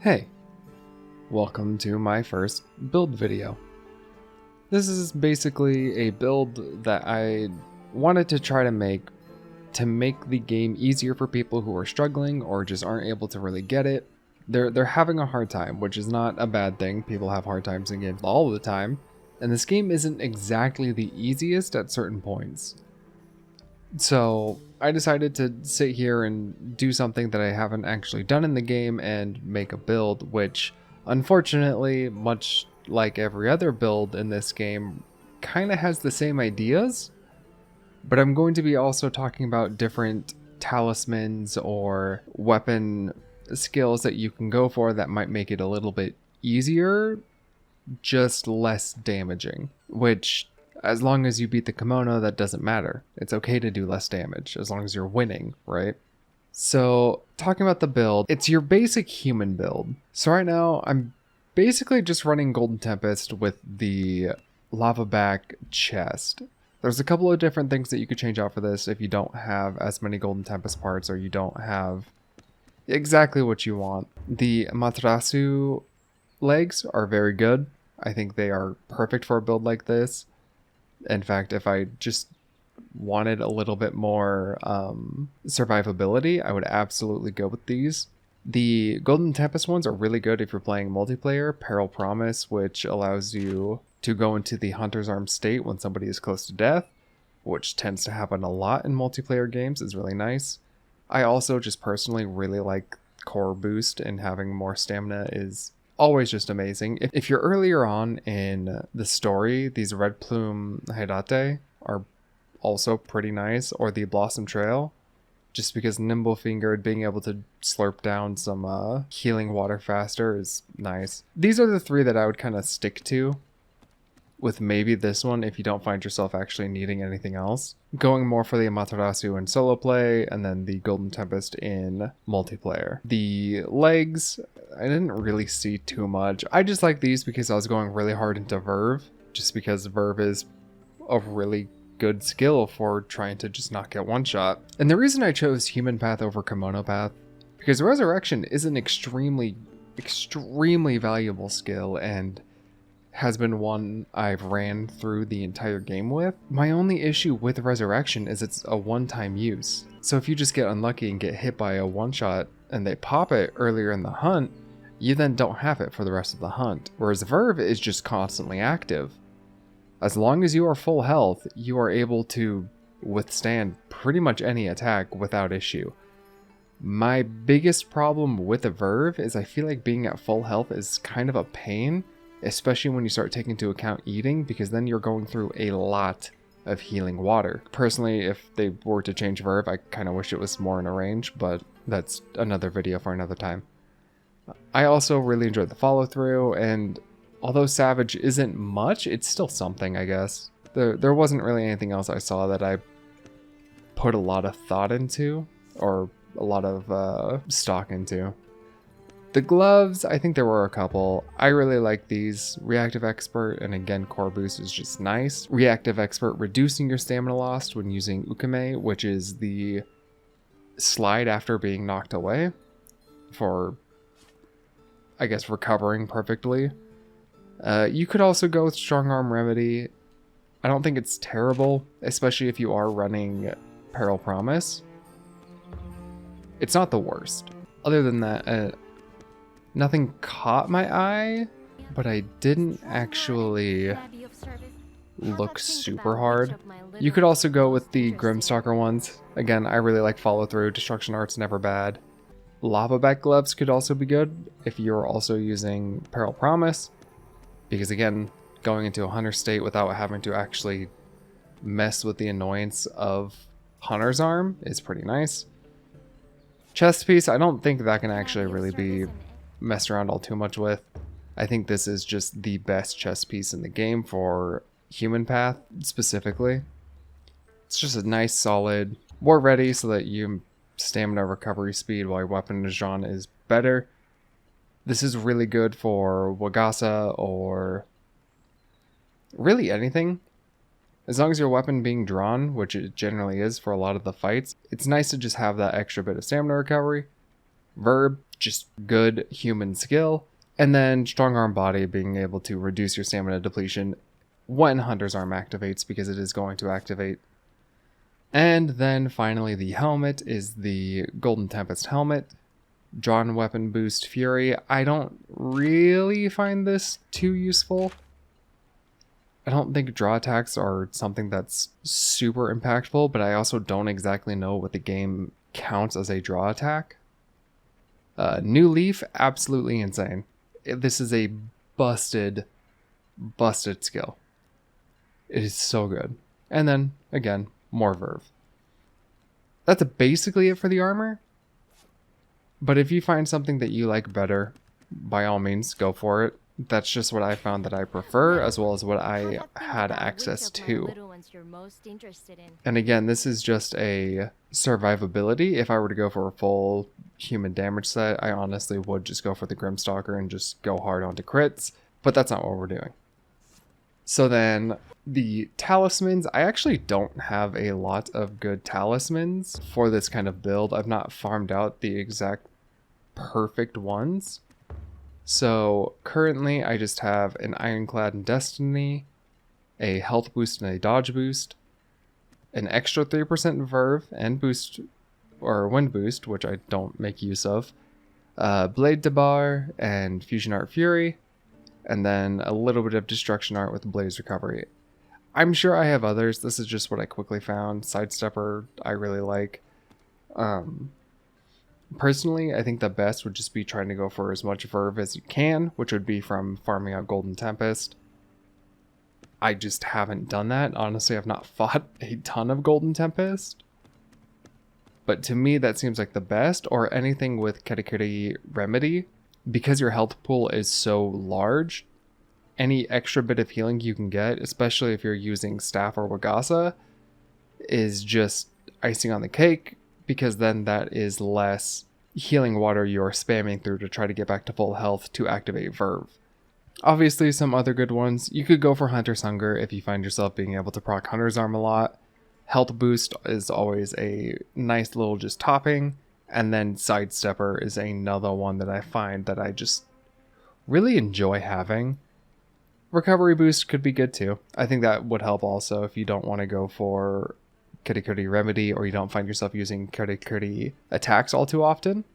Hey, welcome to my first build video. This is basically a build that I wanted to try to make the game easier for people who are struggling or just aren't able to really get it. They're having a hard time, which is not a bad thing. People have hard times in games all the time, and this game isn't exactly the easiest at certain points. So I decided to sit here and do something that I haven't actually done in the game and make a build, which unfortunately, much like every other build in this game, kind of has the same ideas, but I'm going to be also talking about different talismans or weapon skills that you can go for that might make it a little bit easier, just less damaging, which as long as you beat the kimono, that doesn't matter. It's okay to do less damage as long as you're winning, right? So talking about the build, it's your basic human build. So right now I'm basically just running Golden Tempest with the lava back chest. There's a couple of different things that you could change out for this if you don't have as many Golden Tempest parts or you don't have exactly what you want. The Amaterasu legs are very good. I think they are perfect for a build like this. In fact, if I just wanted a little bit more survivability, I would absolutely go with these. The Golden Tempest ones are really good if you're playing multiplayer. Peril Promise, which allows you to go into the Hunter's Arm state when somebody is close to death, which tends to happen a lot in multiplayer games, is really nice. I also just personally really like Core Boost, and having more stamina is always just amazing. If you're earlier on in the story, these Red Plume Hirate are also pretty nice, or the Blossom Trail, just because Nimble Fingered, being able to slurp down some healing water faster is nice. These are the three that I would kind of stick to, with maybe this one if you don't find yourself actually needing anything else. Going more for the Amaterasu in solo play, and then the Golden Tempest in multiplayer. The legs, I didn't really see too much. I just like these because I was going really hard into Verve, just because Verve is a really good skill for trying to just not get one shot. And the reason I chose Human Path over Kimono Path, because Resurrection is an extremely valuable skill and has been one I've ran through the entire game with. My only issue with Resurrection is it's a one-time use. So if you just get unlucky and get hit by a one-shot and they pop it earlier in the hunt, you then don't have it for the rest of the hunt. Whereas Verve is just constantly active. As long as you are full health, you are able to withstand pretty much any attack without issue. My biggest problem with a Verve is I feel like being at full health is kind of a pain, especially when you start taking into account eating, because then you're going through a lot of healing water. Personally, if they were to change Verve, I kind of wish it was more in a range, but that's another video for another time. I also really enjoyed the follow through, and although Savage isn't much, it's still something, I guess. There wasn't really anything else I saw that I put a lot of thought into, or a lot of stock into. The gloves, I think there were a couple. I really like these. Reactive Expert, and again, Core Boost is just nice. Reactive Expert, reducing your stamina lost when using Ukame, which is the slide after being knocked away for, I guess, recovering perfectly. You could also go with Strong Arm Remedy. I don't think it's terrible, especially if you are running Peril Promise. It's not the worst. Other than that, nothing caught my eye, but I didn't actually look super hard. You could also go with the Grimstalker ones. Again, I really like follow through. Destruction Art's never bad. Lava back gloves could also be good if you're also using Peril Promise, because again, going into a hunter state without having to actually mess with the annoyance of Hunter's Arm is pretty nice. Chest piece, I don't think that can actually really be messed around all too much with. I think this is just the best chest piece in the game for Human Path specifically. It's just a nice solid war ready so that you stamina recovery speed while your weapon drawn is better. This is really good for Wagasa or really anything. As long as your weapon being drawn, which it generally is for a lot of the fights, it's nice to just have that extra bit of stamina recovery Verb, just good human skill. And then Strong Arm Body, being able to reduce your stamina depletion when Hunter's Arm activates, because it is going to activate. And then finally the helmet is the Golden Tempest helmet. Drawn Weapon Boost Fury. I don't really find this too useful. I don't think draw attacks are something that's super impactful, but I also don't exactly know what the game counts as a draw attack. New Leaf, absolutely insane. This is a busted skill. It is so good. And then, again, more Verve. That's basically it for the armor. But if you find something that you like better, by all means, go for it. That's just what I found that I prefer, as well as what I had access to. And again, this is just a survivability. If I were to go for a full human damage set, I honestly would just go for the Grimstalker and just go hard onto crits. But that's not what we're doing. So then, the talismans, I actually don't have a lot of good talismans for this kind of build. I've not farmed out the exact perfect ones. So currently I just have an Ironclad in Destiny, a health boost and a dodge boost, an extra 3% verve and boost, or wind boost, which I don't make use of, Blade Debar and Fusion Art Fury, and then a little bit of Destruction Art with Blaze Recovery. I'm sure I have others. This is just what I quickly found. Sidestepper I really like. Personally, I think the best would just be trying to go for as much verve as you can, which would be from farming out Golden Tempest. I just haven't done that. Honestly, I've not fought a ton of Golden Tempest. But to me, that seems like the best, or anything with Katakuri Remedy. Because your health pool is so large, any extra bit of healing you can get, especially if you're using Staff or Wagasa, is just icing on the cake, because then that is less healing water you're spamming through to try to get back to full health to activate Verve. Obviously, some other good ones. You could go for Hunter's Hunger if you find yourself being able to proc Hunter's Arm a lot. Health Boost is always a nice little just topping. And then Sidestepper is another one that I find that I just really enjoy having. Recovery Boost could be good too. I think that would help also if you don't want to go for Katakuri Remedy, or you don't find yourself using Katakuri attacks all too often.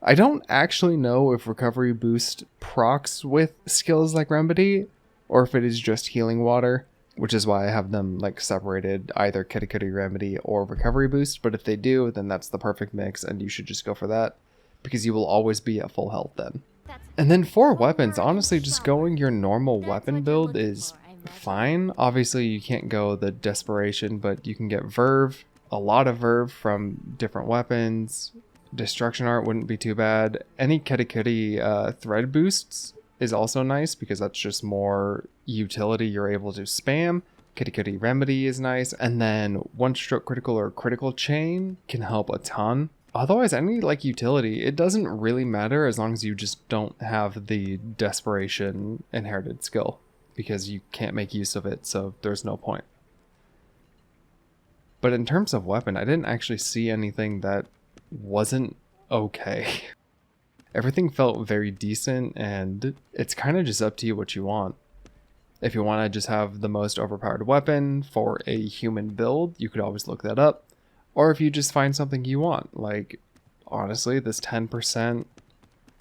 I don't actually know if Recovery Boost procs with skills like Remedy, or if it is just Healing Water, which is why I have them like separated, either Katakuri Remedy or Recovery Boost. But if they do, then that's the perfect mix, and you should just go for that, because you will always be at full health then. And then for weapons, honestly, just going your normal weapon build is fine. Obviously, you can't go the Desperation, but you can get Verve, a lot of Verve from different weapons. Destruction Art wouldn't be too bad. Any Katakuri thread boosts is also nice, because that's just more utility you're able to spam. Katakuri Remedy is nice, and then One Stroke Critical or Critical Chain can help a ton. Otherwise, any like utility, it doesn't really matter as long as you just don't have the Desperation inherited skill, because you can't make use of it, so there's no point. But in terms of weapon, I didn't actually see anything that wasn't okay. Everything felt very decent, and it's kind of just up to you what you want. If you want to just have the most overpowered weapon for a human build, you could always look that up. Or if you just find something you want, like, honestly, this 10%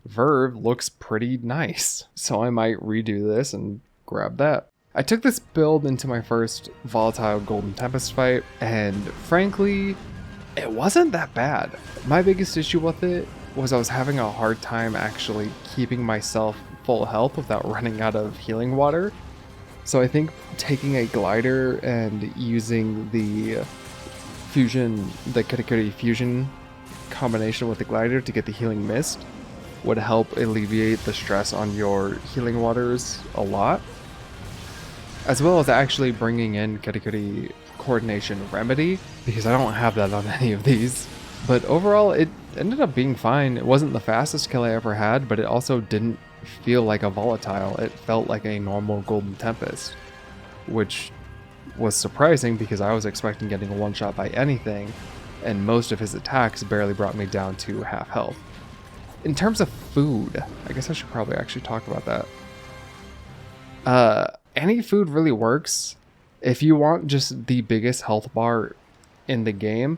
Verve looks pretty nice. So I might redo this and grab that. I took this build into my first volatile Golden Tempest fight, and frankly, it wasn't that bad. My biggest issue with it was I was having a hard time actually keeping myself full health without running out of healing water. So I think taking a glider and using the Katakuri Fusion combination with the glider to get the healing mist would help alleviate the stress on your healing waters a lot. As well as actually bringing in Katakuri Coordination Remedy, because I don't have that on any of these. But overall, it ended up being fine. It wasn't the fastest kill I ever had, but it also didn't feel like a volatile. It felt like a normal Golden Tempest, which was surprising because I was expecting getting one shot by anything, and most of his attacks barely brought me down to half health. in terms of food, I guess I should probably actually talk about that. Any food really works. If you want just the biggest health bar in the game,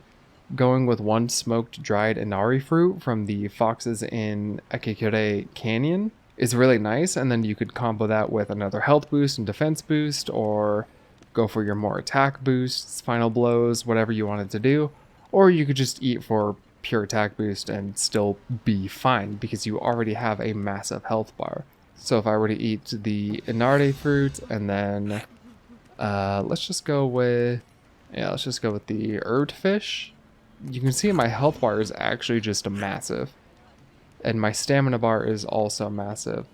going with 1 smoked dried inari fruit from the foxes in Akekure Canyon is really nice, and then you could combo that with another health boost and defense boost, or go for your more attack boosts, final blows, whatever you wanted to do, or you could just eat for pure attack boost and still be fine because you already have a massive health bar. So if I were to eat the inari fruit and then let's just go with the herb fish. You can see my health bar is actually just massive. And my stamina bar is also massive.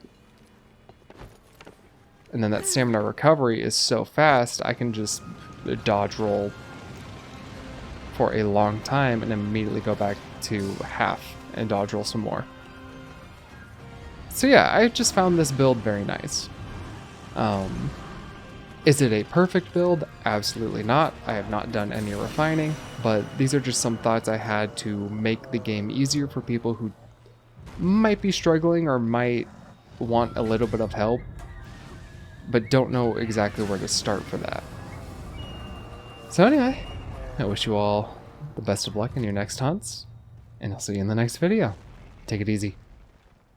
And then that stamina recovery is so fast, I can just dodge roll for a long time and immediately go back to half and dodge roll some more. So yeah, I just found this build very nice. Is it a perfect build? Absolutely not. I have not done any refining, but these are just some thoughts I had to make the game easier for people who might be struggling or might want a little bit of help, but don't know exactly where to start for that. So anyway, I wish you all the best of luck in your next hunts, and I'll see you in the next video. Take it easy.